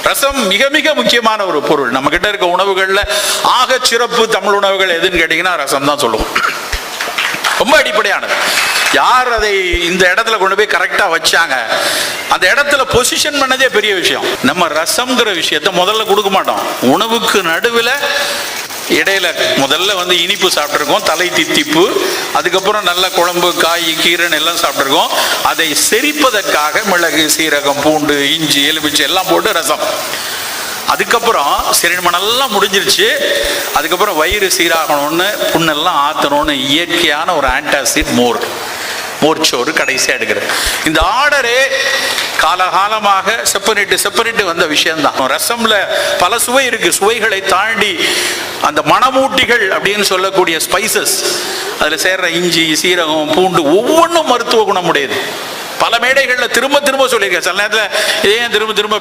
ரசம் மிக மிக முக்கியமான ஒரு பொருள். நம்ம கிட்ட இருக்க உணவுகள்ல ஆக சிறப்பு தமிழ் உணவுகள் எதுன்னு கேட்டீங்கன்னா ரசம் தான் சொல்லுவோம். ரொம்ப அடிப்படையானது. யார் அதை இந்த இடத்துல கொண்டு போய் கரெக்டா வச்சாங்க, அந்த இடத்துல பொசிஷன் பண்ணதே பெரிய விஷயம். நம்ம ரசம்ங்கிற விஷயத்த முதல்ல கொடுக்க மாட்டோம். உணவுக்கு நடுவில் இடையில முதல்ல இனிப்பு சாப்பிட்டுருக்கோம், தலை தித்திப்பு, அதுக்கப்புறம் நல்ல குழம்பு, காய், கீரைன்னு எல்லாம் சாப்பிட்டுருக்கோம். அதை செரிப்பதற்காக மிளகு, சீரகம், பூண்டு, இஞ்சி, எலுமிச்சை எல்லாம் போட்டு ரசம். அதுக்கப்புறம் செரிமானெல்லாம் முடிஞ்சிருச்சு. அதுக்கப்புறம் வயிறு சீராகணும்னு, புண்ணெல்லாம் ஆற்றணும்னு இயற்கையான ஒரு ஆன்டாசிட் மோர்ச்சோறு கடைசியாக எடுக்கிறது. இந்த ஆர்டரே காலகாலமாக செப்பரேட்டு வந்த விஷயம்தான். ரசம்ல பல சுவை இருக்கு. சுவைகளை தாண்டி அந்த மணமூட்டிகள் அப்படின்னு சொல்லக்கூடிய ஸ்பைசஸ், அதில் சேர்ற இஞ்சி, சீரகம், பூண்டு ஒவ்வொன்றும் மருத்துவ குணம் உடையது. பல மேடைகளில் திரும்ப சொல்லியிருக்கேன். சில நேரத்தில் ஏன் திரும்ப